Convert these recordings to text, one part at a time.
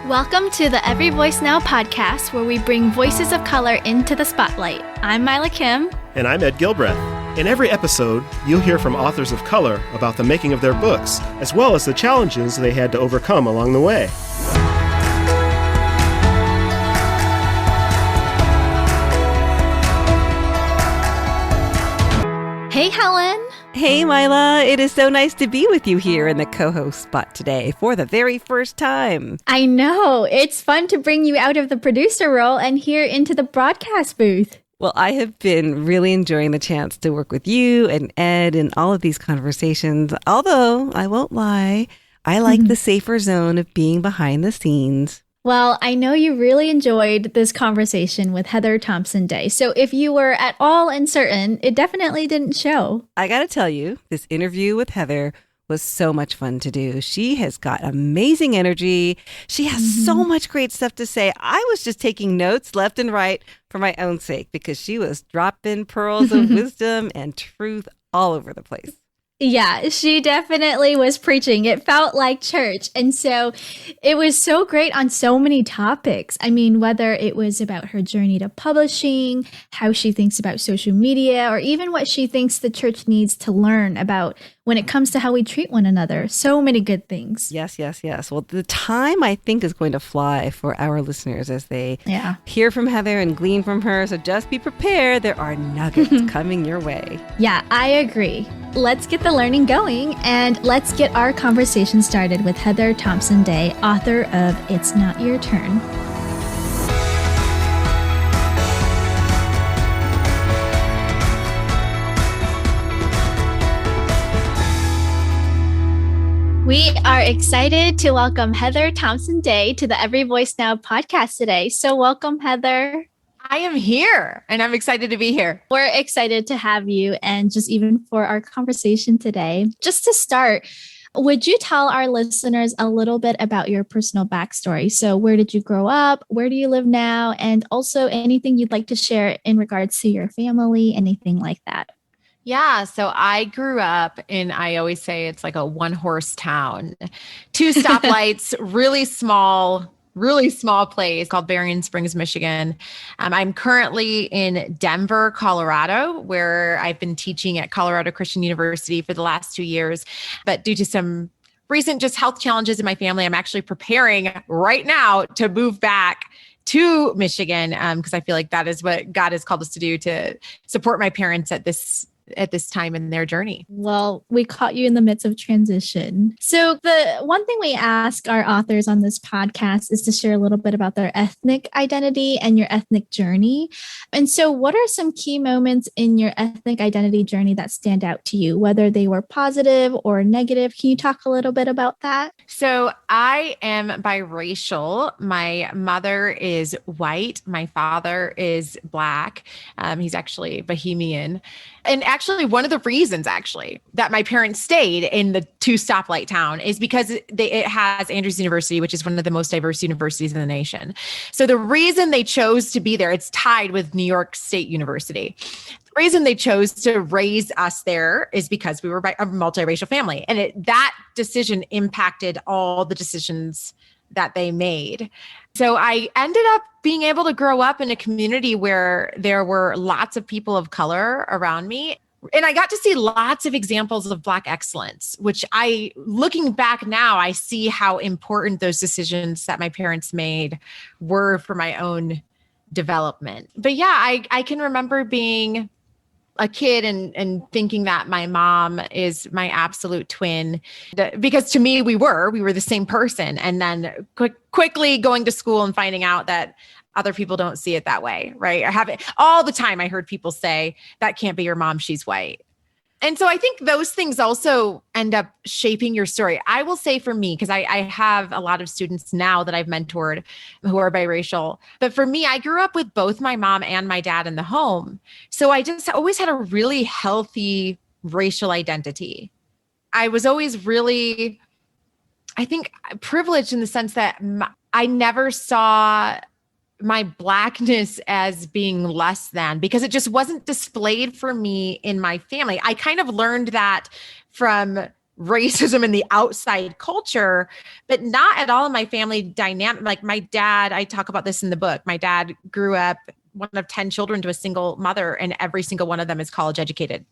Welcome to the Every Voice Now podcast, where we bring voices of color into the spotlight. I'm Mila Kim. And I'm Ed Gilbreth. In every episode, you'll hear from authors of color about the making of their books, as well as the challenges they had to overcome along the way. Hey, Helen. Hey, Mila. It is so nice to be with you here in the co-host spot today for the very first time. I know. It's fun to bring you out of the producer role and here into the broadcast booth. Well, I have been really enjoying the chance to work with you and Ed in all of these conversations. Although, I won't lie, I like the safer zone of being behind the scenes. Well, I know you really enjoyed this conversation with Heather Thompson Day. So if you were at all uncertain, it definitely didn't show. I got to tell you, this interview with Heather was so much fun to do. She has got amazing energy. She has so much great stuff to say. I was just taking notes left and right for my own sake because she was dropping pearls of wisdom and truth all over the place. Yeah, she definitely was preaching. It felt like church. And so it was so great on so many topics. I mean, whether it was about her journey to publishing, how she thinks about social media, or even what she thinks the church needs to learn about when it comes to how we treat one another. So many good things. Yes. Well, the time I think is going to fly for our listeners as they hear from Heather and glean from her. So just be prepared. There are nuggets coming your way. Yeah, I agree. Let's get the learning going and let's get our conversation started with Heather Thompson Day, author of It's Not Your Turn. We are excited to welcome Heather Thompson Day to the Every Voice Now podcast today. So welcome, Heather. I am here and I'm excited to be here. We're excited to have you and just even for our conversation today. Just to start, would you tell our listeners a little bit about your personal backstory? So where did you grow up? Where do you live now? And also anything you'd like to share in regards to your family, anything like that. Yeah. So I grew up in, I always say it's like a one-horse town, 2 stoplights, really small place called Berrien Springs, Michigan. I'm currently in Denver, Colorado, where I've been teaching at Colorado Christian University for the last 2 years. But due to some recent just health challenges in my family, I'm actually preparing right now to move back to Michigan because I feel like that is what God has called us to do, to support my parents at this time in their journey. Well, we caught you in the midst of transition. So the one thing we ask our authors on this podcast is to share a little bit about their ethnic identity and your ethnic journey. And so what are some key moments in your ethnic identity journey that stand out to you, whether they were positive or negative? Can you talk a little bit about that? So I am biracial. My mother is white. My father is Black. He's actually Bohemian. And actually, one of the reasons that my parents stayed in the 2 stoplight town is because it has Andrews University, which is one of the most diverse universities in the nation. So the reason they chose to be there, it's tied with New York State University. The reason they chose to raise us there is because we were a multiracial family. And that decision impacted all the decisions that they made. So I ended up being able to grow up in a community where there were lots of people of color around me. And I got to see lots of examples of Black excellence, which looking back now, I see how important those decisions that my parents made were for my own development. But yeah, I can remember being a kid and thinking that my mom is my absolute twin, because to me, we were the same person. And then quickly going to school and finding out that other people don't see it that way, right? I have it all the time. I heard people say, that can't be your mom, she's white. And so I think those things also end up shaping your story. I will say for me, because I have a lot of students now that I've mentored who are biracial. But for me, I grew up with both my mom and my dad in the home. So I just always had a really healthy racial identity. I was always really, I think, privileged in the sense that I never saw my Blackness as being less than, because it just wasn't displayed for me in my family. I kind of learned that from racism in the outside culture, but not at all in my family dynamic. Like my dad, I talk about this in the book. My dad grew up one of 10 children to a single mother, and every single one of them is college educated.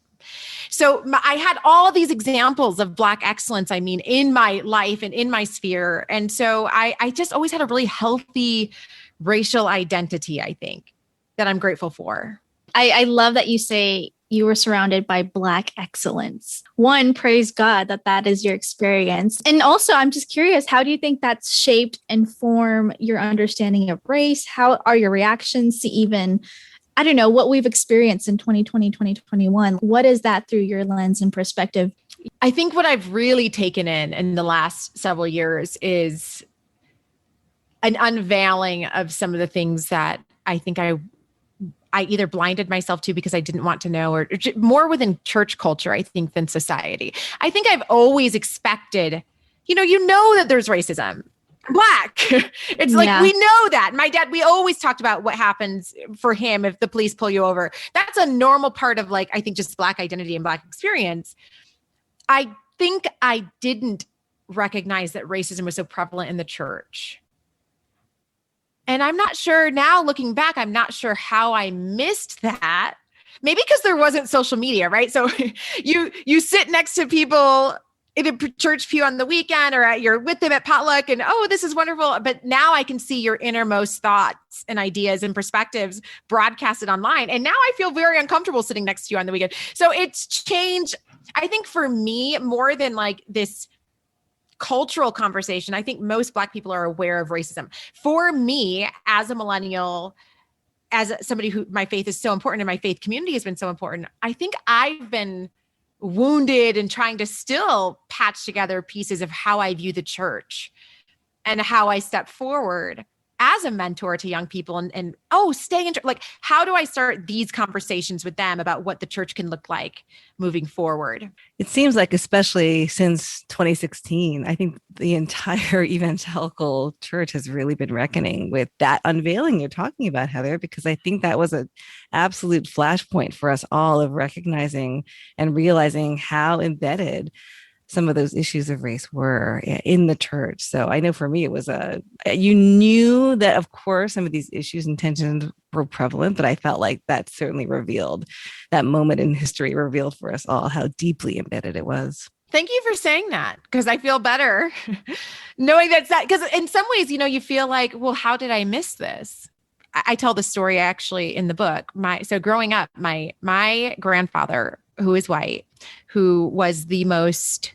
So I had all these examples of Black excellence, in my life and in my sphere. And so I just always had a really healthy racial identity, I think, that I'm grateful for. I love that you say you were surrounded by Black excellence. One, praise God that is your experience. And also, I'm just curious, how do you think that's shaped and form your understanding of race? How are your reactions to even, I don't know, what we've experienced in 2020, 2021? What is that through your lens and perspective? I think what I've really taken in the last several years is an unveiling of some of the things that I think I either blinded myself to because I didn't want to know, or more within church culture, I think, than society. I think I've always expected, you know that there's racism. Black. It's like, we know that. My dad, we always talked about what happens for him if the police pull you over. That's a normal part of, like, I think just Black identity and Black experience. I think I didn't recognize that racism was so prevalent in the church. And I'm not sure now, looking back, I'm not sure how I missed that. Maybe because there wasn't social media, right? So you sit next to people in a church pew on the weekend, or you're with them at potluck, and oh, this is wonderful. But now I can see your innermost thoughts and ideas and perspectives broadcasted online. And now I feel very uncomfortable sitting next to you on the weekend. So it's changed, I think, for me, more than like this cultural conversation. I think most Black people are aware of racism. For me, as a millennial, as somebody who my faith is so important and my faith community has been so important, I think I've been wounded and trying to still patch together pieces of how I view the church and how I step forward as a mentor to young people and stay in, like, how do I start these conversations with them about what the church can look like moving forward? It seems like, especially since 2016, I think the entire evangelical church has really been reckoning with that unveiling you're talking about, Heather, because I think that was an absolute flashpoint for us all of recognizing and realizing how embedded some of those issues of race were in the church. So I know for me, it was you knew that, of course, some of these issues and tensions were prevalent, but I felt like that certainly revealed, that moment in history revealed for us all how deeply embedded it was. Thank you for saying that, because I feel better knowing that, because in some ways, you feel like, well, how did I miss this? I tell the story actually in the book. So growing up, my grandfather, who is white, who was the most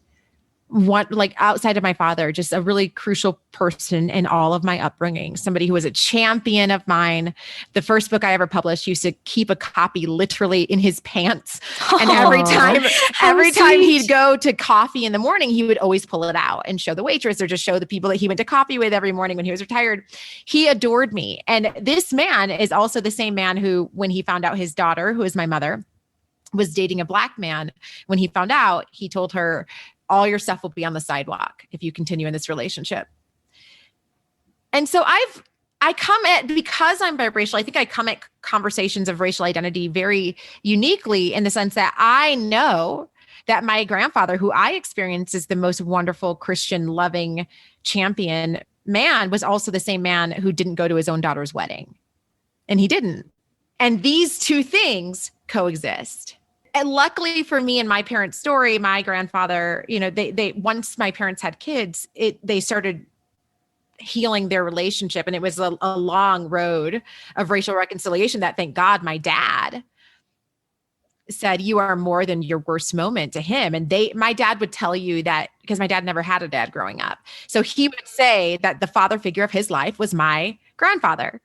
outside of my father, just a really crucial person in all of my upbringing, somebody who was a champion of mine. The first book I ever published used to keep a copy literally in his pants. And every time he'd go to coffee in the morning, he would always pull it out and show the waitress or just show the people that he went to coffee with every morning when he was retired. He adored me. And this man is also the same man who, when he found out his daughter, who is my mother, was dating a Black man, when he found out, he told her, all your stuff will be on the sidewalk if you continue in this relationship. And so because I'm biracial, I think I come at conversations of racial identity very uniquely, in the sense that I know that my grandfather, who I experienced as the most wonderful Christian loving champion man, was also the same man who didn't go to his own daughter's wedding. And he didn't. And these two things coexist. And luckily for me and my parents' story, my grandfather, they once my parents had kids, they started healing their relationship. And it was a long road of racial reconciliation that, thank God, my dad said, you are more than your worst moment, to him. And my dad would tell you that, because my dad never had a dad growing up. So he would say that the father figure of his life was my grandfather.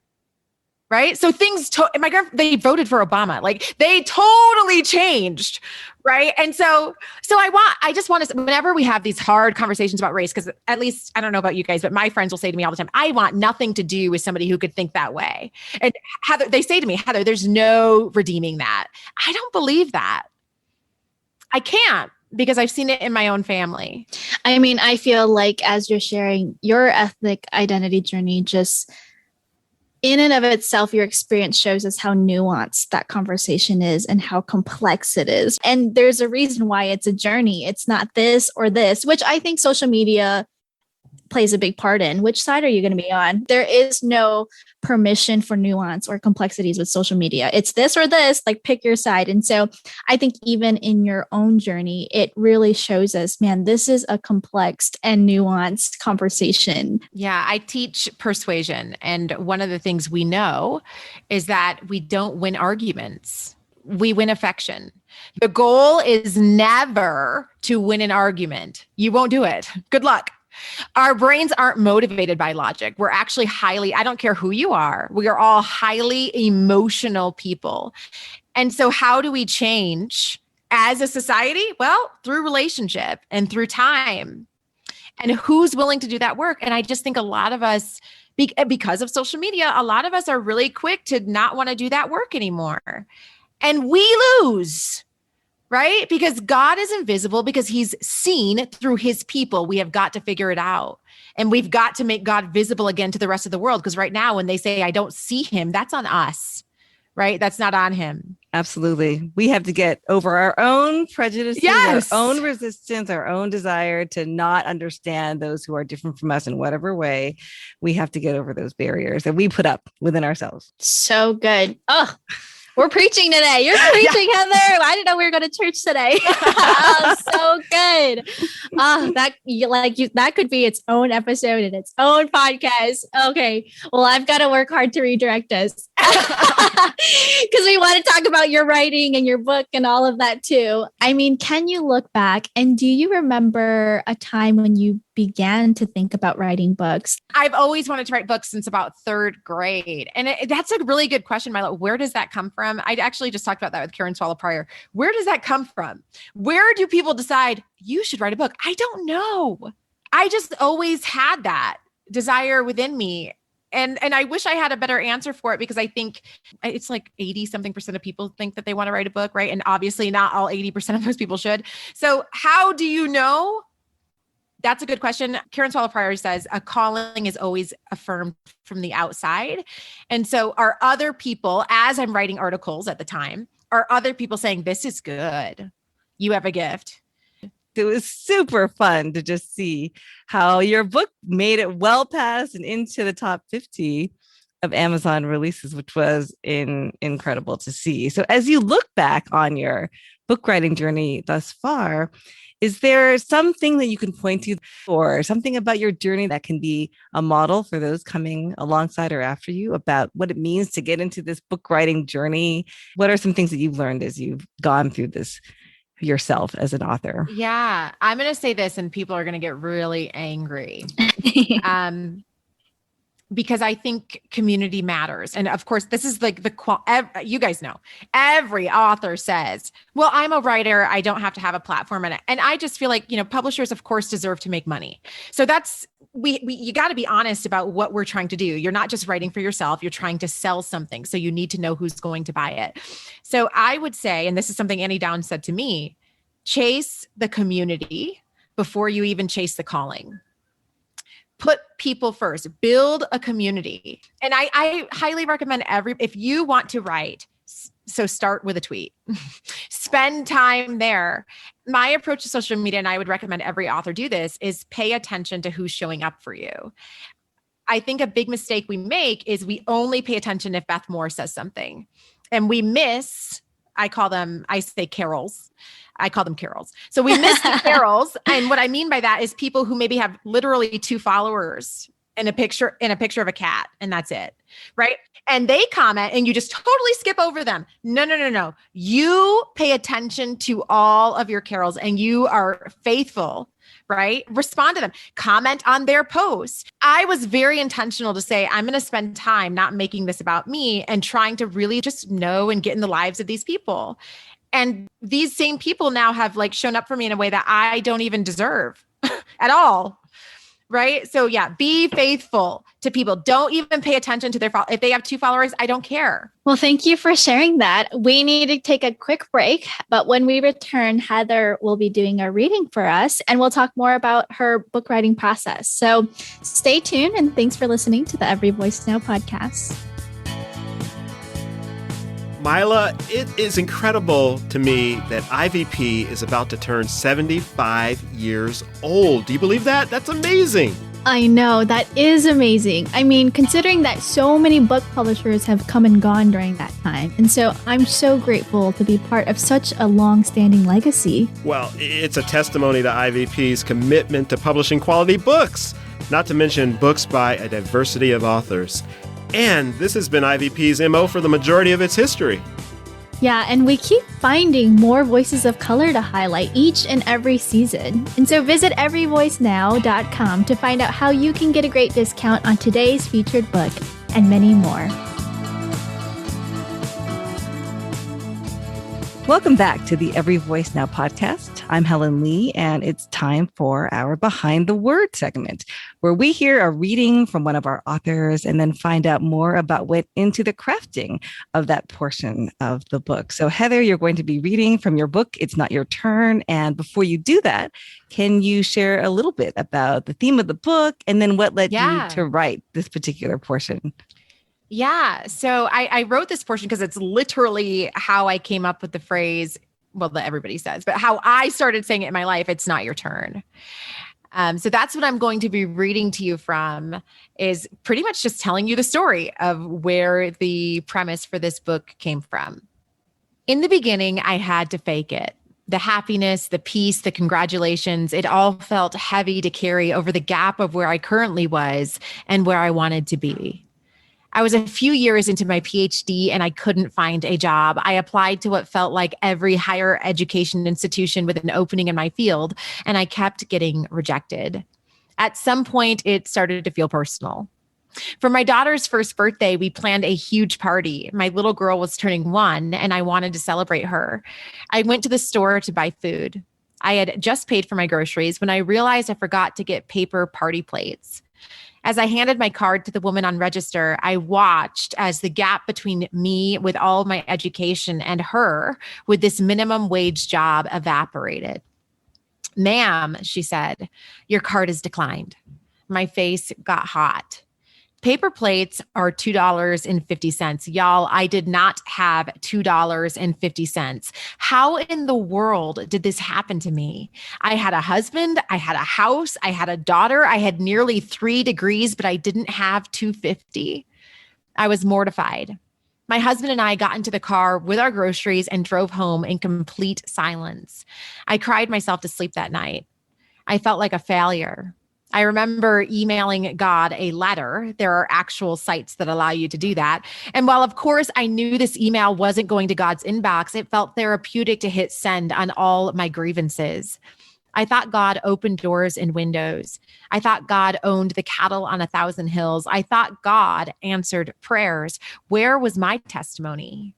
Right. So they voted for Obama. Like, they totally changed. Right. And so I just want to, whenever we have these hard conversations about race, because at least, I don't know about you guys, but my friends will say to me all the time, I want nothing to do with somebody who could think that way. And Heather, they say to me, Heather, there's no redeeming that. I don't believe that. I can't, because I've seen it in my own family. I mean, I feel like as you're sharing your ethnic identity journey, just in and of itself, your experience shows us how nuanced that conversation is and how complex it is. And there's a reason why it's a journey. It's not this or this, which I think social media plays a big part in. Which side are you going to be on? There is no permission for nuance or complexities with social media. It's this or this, like pick your side. And so I think even in your own journey, it really shows us, man, this is a complex and nuanced conversation. Yeah, I teach persuasion. And one of the things we know is that we don't win arguments. We win affection. The goal is never to win an argument. You won't do it. Good luck. Our brains aren't motivated by logic. We're actually I don't care who you are, we are all highly emotional people. And so how do we change as a society? Well, through relationship and through time. And who's willing to do that work? And I just think a lot of us, because of social media, a lot of us are really quick to not want to do that work anymore. And we lose. Right? Because God is invisible, because he's seen through his people. We have got to figure it out. And we've got to make God visible again to the rest of the world. Because right now, when they say, I don't see him, that's on us, right? That's not on him. Absolutely. We have to get over our own prejudices, yes, our own resistance, our own desire to not understand those who are different from us in whatever way. We have to get over those barriers that we put up within ourselves. So good. Oh, we're preaching today. You're preaching, yeah. Heather. I didn't know we were going to church today. Oh, so good. Oh, that could be its own episode and its own podcast. Okay. Well, I've got to work hard to redirect us because we want to talk about your writing and your book and all of that too. I mean, can you look back and do you remember a time when you began to think about writing books? I've always wanted to write books since about third grade. And that's a really good question, Milo. Where does that come from? I actually just talked about that with Karen Swallow Pryor. Where does that come from? Where do people decide you should write a book? I don't know. I just always had that desire within me. And I wish I had a better answer for it, because I think it's like 80% of people think that they want to write a book, right? And obviously not all 80% of those people should. So how do you know? That's a good question. Karen Swallow Pryor says a calling is always affirmed from the outside. And so are other people, as I'm writing articles at the time, are other people saying, this is good. You have a gift. It was super fun to just see how your book made it well past and into the top 50 of Amazon releases, which was incredible to see. So as you look back on your book writing journey thus far, is there something that you can point to or something about your journey that can be a model for those coming alongside or after you about what it means to get into this book writing journey? What are some things that you've learned as you've gone through this yourself as an author? Yeah, I'm going to say this and people are going to get really angry. Because I think community matters. And of course, this is like you guys know, every author says, well, I'm a writer. I don't have to have a platform. And I just feel like, publishers, of course, deserve to make money. So that's, you got to be honest about what we're trying to do. You're not just writing for yourself. You're trying to sell something. So you need to know who's going to buy it. So I would say, and this is something Annie Downs said to me, chase the community before you even chase the calling. Put people first, build a community. And I highly recommend if you want to write, so start with a tweet, spend time there. My approach to social media, and I would recommend every author do this, is pay attention to who's showing up for you. I think a big mistake we make is we only pay attention if Beth Moore says something, and we miss, I say carols. I call them carols. So we miss the carols. And what I mean by that is people who maybe have literally 2 followers and a picture of a cat, and that's it. Right. And they comment and you just totally skip over them. No. You pay attention to all of your carols and you are faithful, right? Respond to them, comment on their posts. I was very intentional to say, I'm going to spend time not making this about me and trying to really just know and get in the lives of these people. And these same people now have shown up for me in a way that I don't even deserve at all. Right. So yeah, be faithful to people. Don't even pay attention to if they have 2 followers, I don't care. Well, thank you for sharing that. We need to take a quick break, but when we return, Heather will be doing a reading for us and we'll talk more about her book writing process. So stay tuned and thanks for listening to the Every Voice Now podcast. Mila, it is incredible to me that IVP is about to turn 75 years old. Do you believe that? That's amazing. I know, that is amazing. I mean, considering that so many book publishers have come and gone during that time. And so I'm so grateful to be part of such a long-standing legacy. Well, it's a testimony to IVP's commitment to publishing quality books, not to mention books by a diversity of authors. And this has been IVP's MO for the majority of its history. Yeah, and we keep finding more voices of color to highlight each and every season. And so visit everyvoicenow.com to find out how you can get a great discount on today's featured book and many more. Welcome back to the Every Voice Now podcast. I'm Helen Lee, and it's time for our Behind the Word segment, where we hear a reading from one of our authors and then find out more about what went into the crafting of that portion of the book. So Heather, you're going to be reading from your book, It's Not Your Turn. And before you do that, can you share a little bit about the theme of the book and then what led you to write this particular portion? Yeah. So I wrote this portion because it's literally how I came up with the phrase, well, that everybody says, but how I started saying it in my life, it's not your turn. So that's what I'm going to be reading to you from, is pretty much just telling you the story of where the premise for this book came from. In the beginning, I had to fake it. The happiness, the peace, the congratulations, it all felt heavy to carry over the gap of where I currently was and where I wanted to be. I was a few years into my PhD and I couldn't find a job. I applied to what felt like every higher education institution with an opening in my field, and I kept getting rejected. At some point, it started to feel personal. For my daughter's first birthday, we planned a huge party. My little girl was turning 1 and I wanted to celebrate her. I went to the store to buy food. I had just paid for my groceries when I realized I forgot to get paper party plates. As I handed my card to the woman on register, I watched as the gap between me with all of my education and her with this minimum wage job evaporated. "Ma'am," she said, "your card is declined." My face got hot. Paper plates are $2.50. Y'all, I did not have $2.50. How in the world did this happen to me? I had a husband, I had a house, I had a daughter, I had nearly 3 degrees, but I didn't have $2.50. I was mortified. My husband and I got into the car with our groceries and drove home in complete silence. I cried myself to sleep that night. I felt like a failure. I remember emailing God a letter. There are actual sites that allow you to do that. And while, of course, I knew this email wasn't going to God's inbox, it felt therapeutic to hit send on all my grievances. I thought God opened doors and windows. I thought God owned the cattle on 1,000 hills. I thought God answered prayers. Where was my testimony?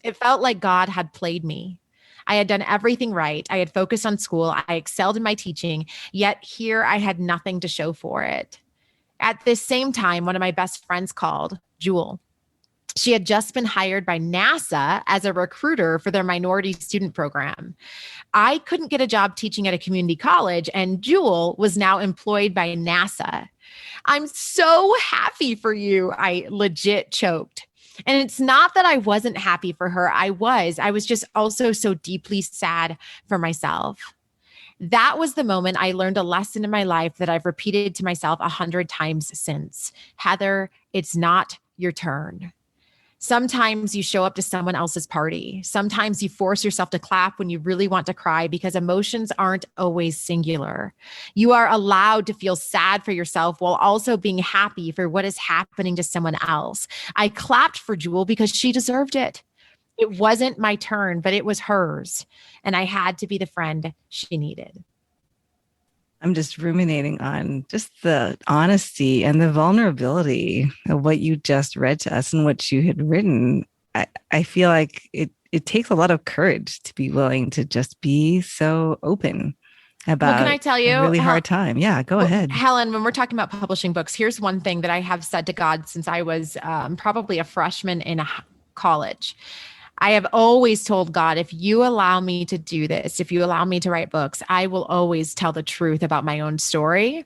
It felt like God had played me. I had done everything right. I had focused on school. I excelled in my teaching, yet here I had nothing to show for it. At this same time, one of my best friends called, Jewel. She had just been hired by NASA as a recruiter for their minority student program. I couldn't get a job teaching at a community college, and Jewel was now employed by NASA. "I'm so happy for you," I legit choked. And it's not that I wasn't happy for her. I was just also so deeply sad for myself. That was the moment I learned a lesson in my life that I've repeated to myself 100 times since. Heather, it's not your turn. Sometimes you show up to someone else's party. Sometimes you force yourself to clap when you really want to cry because emotions aren't always singular. You are allowed to feel sad for yourself while also being happy for what is happening to someone else. I clapped for Jewel because she deserved it. It wasn't my turn, but it was hers. And I had to be the friend she needed. I'm just ruminating on just the honesty and the vulnerability of what you just read to us and what you had written. I feel like it takes a lot of courage to be willing to just be so open about can I tell you, a really hard time. Yeah, go ahead. Helen, when we're talking about publishing books, here's one thing that I have said to God since I was probably a freshman in college. I have always told God, if you allow me to do this, if you allow me to write books, I will always tell the truth about my own story.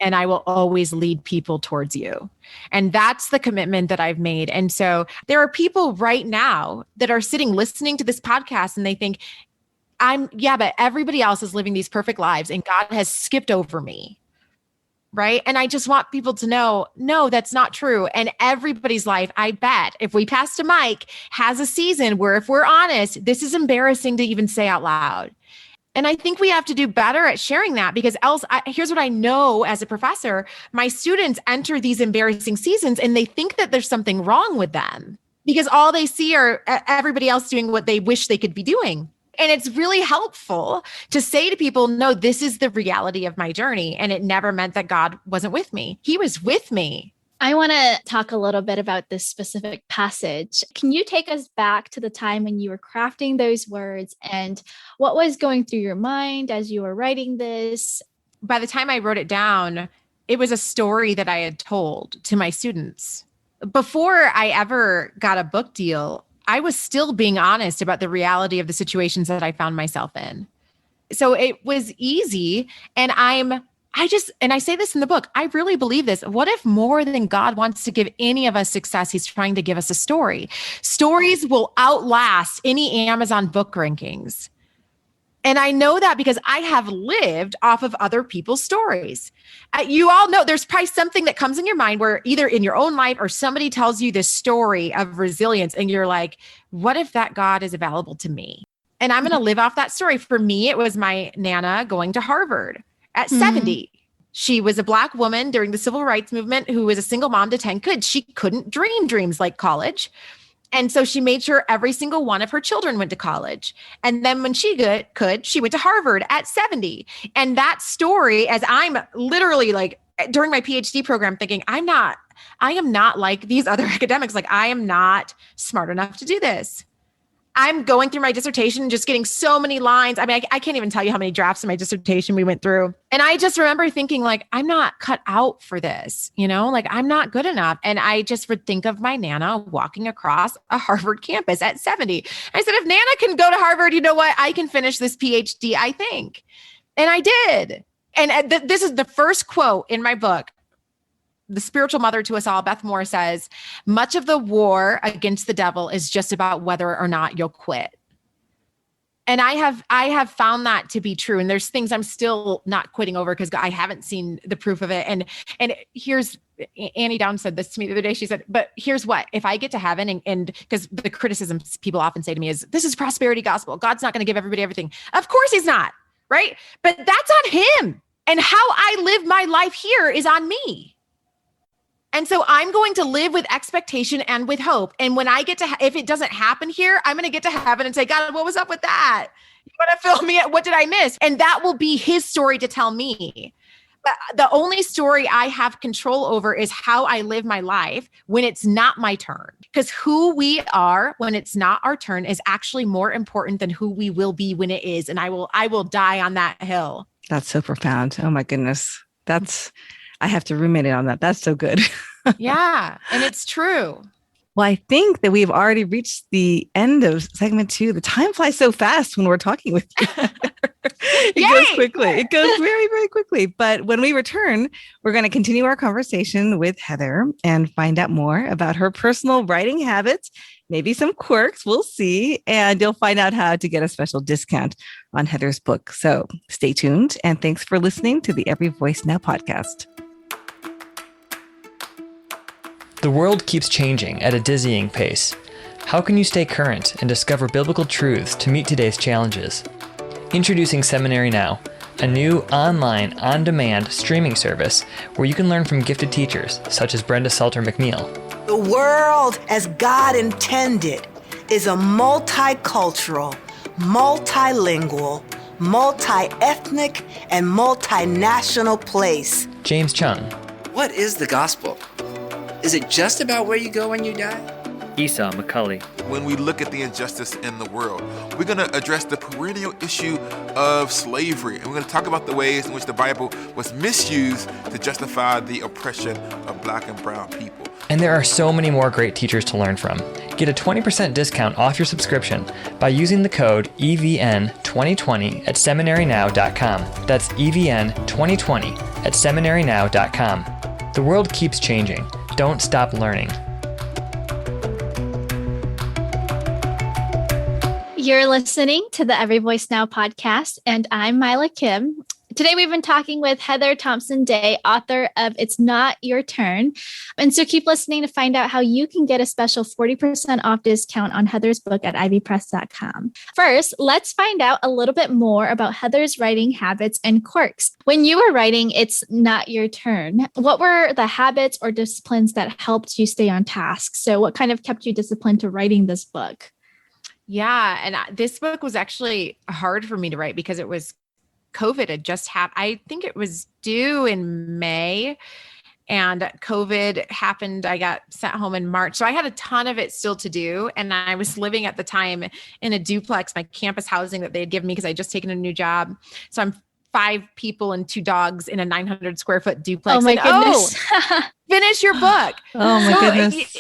and I will always lead people towards you. And that's the commitment that I've made. And so there are people right now that are sitting listening to this podcast and they think, but everybody else is living these perfect lives and God has skipped over me. Right. And I just want people to know, no, that's not true. And everybody's life, I bet, if we pass a mic, has a season where, if we're honest, this is embarrassing to even say out loud. And I think we have to do better at sharing that, because else, here's what I know as a professor: my students enter these embarrassing seasons and they think that there's something wrong with them because all they see are everybody else doing what they wish they could be doing. And it's really helpful to say to people, no, this is the reality of my journey. And it never meant that God wasn't with me. He was with me. I want to talk a little bit about this specific passage. Can you take us back to the time when you were crafting those words and what was going through your mind as you were writing this? By the time I wrote it down, it was a story that I had told to my students. Before I ever got a book deal, I was still being honest about the reality of the situations that I found myself in. So it was easy. And I say this in the book, I really believe this. What if more than God wants to give any of us success, he's trying to give us a story? Stories will outlast any Amazon book rankings. And I know that because I have lived off of other people's stories. You all know there's probably something that comes in your mind where either in your own life or somebody tells you this story of resilience and you're like, what if that God is available to me? And I'm going to live off that story. For me, it was my Nana going to Harvard at 70. She was a Black woman during the civil rights movement who was a single mom to 10 kids. She couldn't dream dreams like college. And so she made sure every single one of her children went to college. And then when she could, she went to Harvard at 70. And that story, as I'm literally like during my PhD program thinking, I am not like these other academics. Like, I am not smart enough to do this. I'm going through my dissertation and just getting so many lines. I mean, I can't even tell you how many drafts of my dissertation we went through. And I just remember thinking like, I'm not cut out for this, like I'm not good enough. And I just would think of my Nana walking across a Harvard campus at 70. I said, if Nana can go to Harvard, you know what? I can finish this PhD, I think. And I did. And this is the first quote in my book. The spiritual mother to us all, Beth Moore, says, much of the war against the devil is just about whether or not you'll quit. And I have found that to be true. And there's things I'm still not quitting over because I haven't seen the proof of it. And here's, Annie Down said this to me the other day. She said, but here's what, if I get to heaven and because the criticism people often say to me is, this is prosperity gospel. God's not going to give everybody everything. Of course he's not, right? But that's on him. And how I live my life here is on me. And so I'm going to live with expectation and with hope. And when I get to, if it doesn't happen here, I'm going to get to heaven and say, God, what was up with that? You want to fill me? What did I miss? And that will be his story to tell me. But the only story I have control over is how I live my life when it's not my turn. Because who we are when it's not our turn is actually more important than who we will be when it is. And I will die on that hill. That's so profound. Oh my goodness. I have to ruminate on that. That's so good. Yeah. And it's true. Well, I think that we've already reached the end of segment 2. The time flies so fast when we're talking with you. It goes quickly. It goes very, very quickly. But when we return, we're going to continue our conversation with Heather and find out more about her personal writing habits, maybe some quirks. We'll see. And you'll find out how to get a special discount on Heather's book. So stay tuned. And thanks for listening to the Every Voice Now podcast. The world keeps changing at a dizzying pace. How can you stay current and discover biblical truths to meet today's challenges? Introducing Seminary Now, a new online, on-demand streaming service where you can learn from gifted teachers such as Brenda Salter McNeil. The world as God intended is a multicultural, multilingual, multi-ethnic, and multinational place. James Chung. What is the gospel? Is it just about where you go when you die? Esau McCulley. When we look at the injustice in the world, we're going to address the perennial issue of slavery. And we're going to talk about the ways in which the Bible was misused to justify the oppression of Black and brown people. And there are so many more great teachers to learn from. Get a 20% discount off your subscription by using the code EVN2020 at seminarynow.com. That's EVN2020 at seminarynow.com. The world keeps changing. Don't stop learning. You're listening to the Every Voice Now podcast, and I'm Mila Kim. Today, we've been talking with Heather Thompson Day, author of It's Not Your Turn. And so keep listening to find out how you can get a special 40% off discount on Heather's book at ivypress.com. First, let's find out a little bit more about Heather's writing habits and quirks. When you were writing It's Not Your Turn, what were the habits or disciplines that helped you stay on task? So what kind of kept you disciplined to writing this book? Yeah. And this book was actually hard for me to write because it was COVID had just happened. I think it was due in May and COVID happened. I got sent home in March. So I had a ton of it still to do. And I was living at the time in a duplex, my campus housing that they had given me because I just taken a new job. So I'm 5 people and 2 dogs in a 900 square foot duplex. Oh my goodness. Finish your book. Oh my goodness.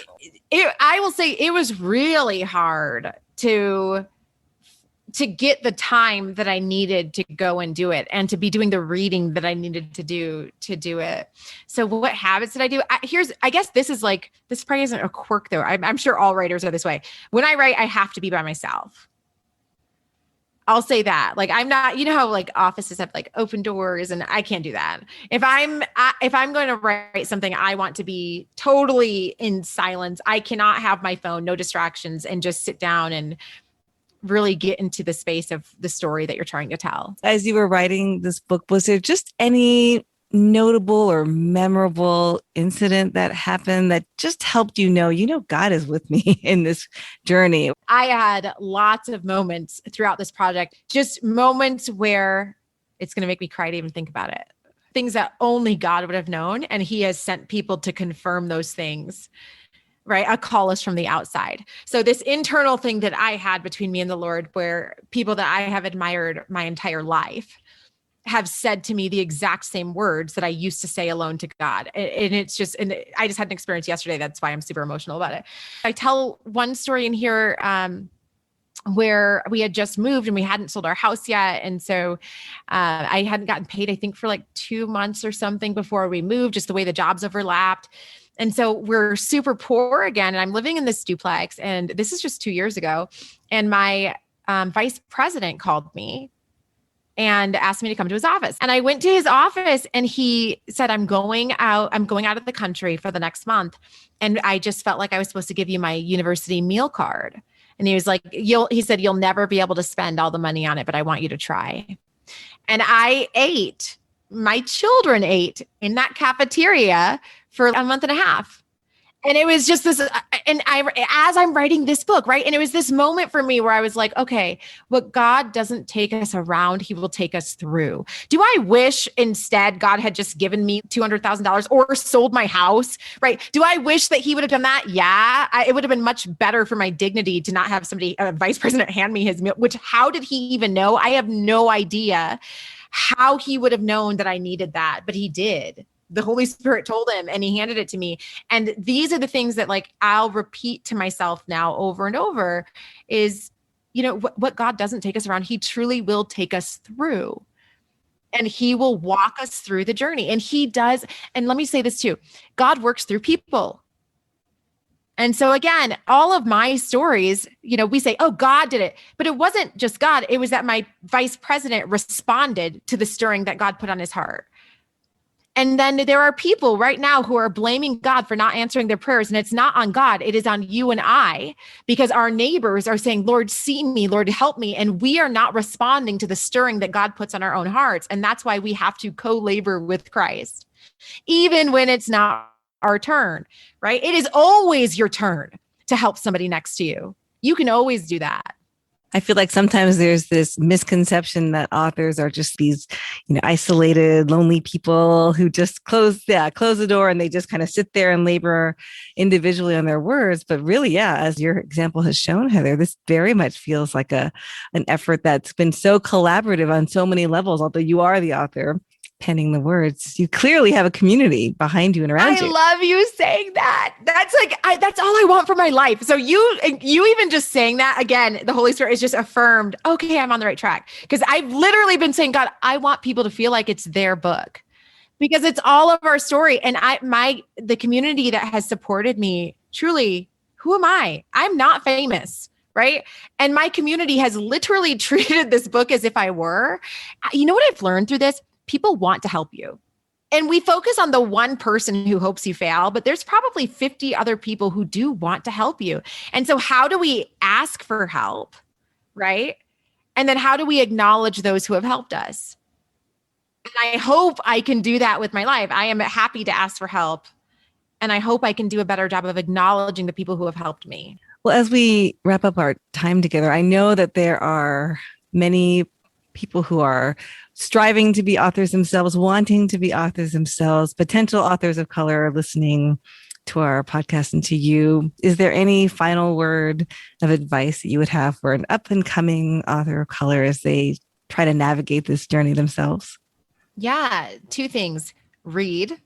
I will say it was really hard to get the time that I needed to go and do it and to be doing the reading that I needed to do it. So what habits did I do? I guess this probably isn't a quirk though. I'm sure all writers are this way. When I write, I have to be by myself. I'll say that. Like, I'm not, you know how like offices have like open doors and I can't do that. If I'm going to write something, I want to be totally in silence. I cannot have my phone, no distractions, and just sit down and really get into the space of the story that you're trying to tell. As you were writing this book, was there just any notable or memorable incident that happened that just helped you know, God is with me in this journey? I had lots of moments throughout this project, just moments where it's going to make me cry to even think about it. Things that only God would have known. And he has sent people to confirm those things. Right? A call us from the outside. So this internal thing that I had between me and the Lord, where people that I have admired my entire life have said to me the exact same words that I used to say alone to God. And it's just, and I just had an experience yesterday. That's why I'm super emotional about it. I tell one story in here, where we had just moved and we hadn't sold our house yet. And so I hadn't gotten paid, I think for like 2 months or something before we moved, just the way the jobs overlapped. And so we're super poor again. And I'm living in this duplex. And this is just 2 years ago. And my vice president called me and asked me to come to his office. And I went to his office and he said, I'm going out of the country for the next month. And I just felt like I was supposed to give you my university meal card. And he was like, he said, you'll never be able to spend all the money on it, but I want you to try. And my children ate in that cafeteria for a month and a half. And it was just this, as I'm writing this book, right? And it was this moment for me where I was like, okay, what God doesn't take us around, he will take us through. Do I wish instead God had just given me $200,000 or sold my house, right? Do I wish that he would have done that? Yeah, it would have been much better for my dignity to not have a vice president hand me his meal, how did he even know? I have no idea how he would have known that I needed that, but he did. The Holy Spirit told him and he handed it to me. And these are the things that like I'll repeat to myself now over and over is, what God doesn't take us around, he truly will take us through. And he will walk us through the journey. And he does. And let me say this too. God works through people. And so again, all of my stories, we say, oh, God did it. But it wasn't just God. It was that my vice president responded to the stirring that God put on his heart. And then there are people right now who are blaming God for not answering their prayers. And it's not on God. It is on you and I, because our neighbors are saying, Lord, see me, Lord, help me. And we are not responding to the stirring that God puts on our own hearts. And that's why we have to co-labor with Christ, even when it's not our turn, right? It is always your turn to help somebody next to you. You can always do that. I feel like sometimes there's this misconception that authors are just these, isolated, lonely people who just close the door and they just kind of sit there and labor individually on their words. But really, as your example has shown, Heather, this very much feels like an effort that's been so collaborative on so many levels. Although you are the author, penning the words. You clearly have a community behind you and around you. I love you saying that. That's that's all I want for my life. So you even just saying that, again, the Holy Spirit is just affirmed, okay, I'm on the right track. Because I've literally been saying, God, I want people to feel like it's their book because it's all of our story. And the community that has supported me, truly, who am I? I'm not famous. Right. And my community has literally treated this book as if I were. You know what I've learned through this? People want to help you. And we focus on the one person who hopes you fail, but there's probably 50 other people who do want to help you. And so how do we ask for help? Right. And then how do we acknowledge those who have helped us? And I hope I can do that with my life. I am happy to ask for help. And I hope I can do a better job of acknowledging the people who have helped me. Well, as we wrap up our time together, I know that there are many people who are striving to be authors themselves, wanting to be authors themselves, potential authors of color listening to our podcast and to you. Is there any final word of advice that you would have for an up and coming author of color as they try to navigate this journey themselves? Yeah, two things. Read.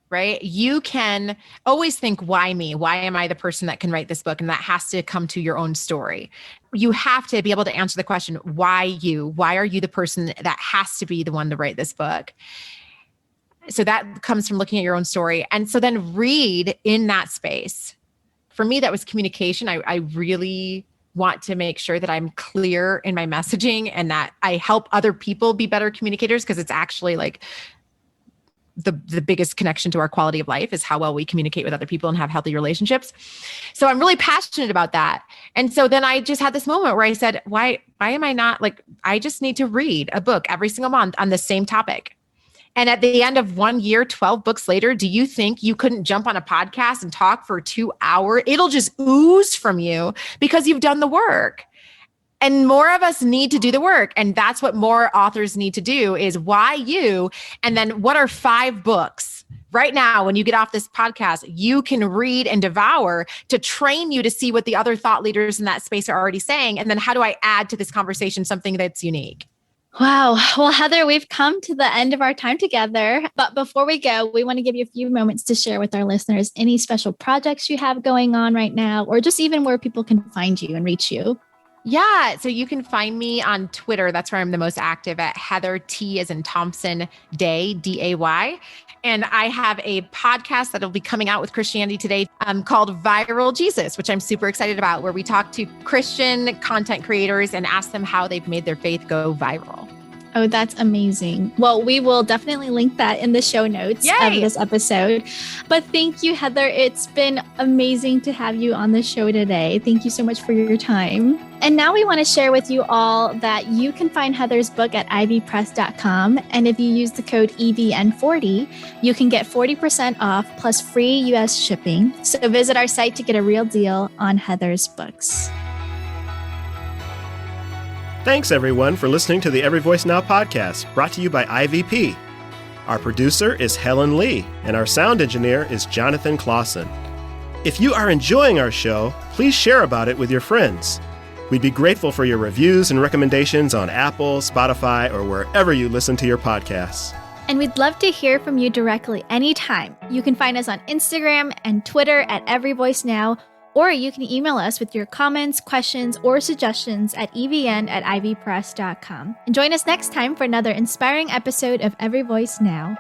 Right? You can always think, why me? Why am I the person that can write this book? And that has to come to your own story. You have to be able to answer the question, why you? Why are you the person that has to be the one to write this book? So that comes from looking at your own story. And so then read in that space. For me, that was communication. I really want to make sure that I'm clear in my messaging and that I help other people be better communicators, because it's actually like the biggest connection to our quality of life is how well we communicate with other people and have healthy relationships. So I'm really passionate about that. And so then I just had this moment where I said, why am I not I just need to read a book every single month on the same topic. And at the end of 1 year, 12 books later, do you think you couldn't jump on a podcast and talk for 2 hours? It'll just ooze from you because you've done the work. And more of us need to do the work. And that's what more authors need to do is why you, and then what are 5 books right now when you get off this podcast, you can read and devour to train you to see what the other thought leaders in that space are already saying. And then how do I add to this conversation something that's unique? Wow. Well, Heather, we've come to the end of our time together. But before we go, we want to give you a few moments to share with our listeners any special projects you have going on right now, or just even where people can find you and reach you. Yeah. So you can find me on Twitter. That's where I'm the most active at Heather T as in Thompson Day, D-A-Y. And I have a podcast that'll be coming out with Christianity Today called Viral Jesus, which I'm super excited about, where we talk to Christian content creators and ask them how they've made their faith go viral. Oh, that's amazing. Well, we will definitely link that in the show notes of this episode. But thank you, Heather. It's been amazing to have you on the show today. Thank you so much for your time. And now we want to share with you all that you can find Heather's book at ivpress.com. And if you use the code EVN40, you can get 40% off plus free US shipping. So visit our site to get a real deal on Heather's books. Thanks, everyone, for listening to the Every Voice Now podcast, brought to you by IVP. Our producer is Helen Lee, and our sound engineer is Jonathan Clausen. If you are enjoying our show, please share about it with your friends. We'd be grateful for your reviews and recommendations on Apple, Spotify, or wherever you listen to your podcasts. And we'd love to hear from you directly anytime. You can find us on Instagram and Twitter at Every Voice Now, or you can email us with your comments, questions, or suggestions at evn@ivpress.com. And join us next time for another inspiring episode of Every Voice Now.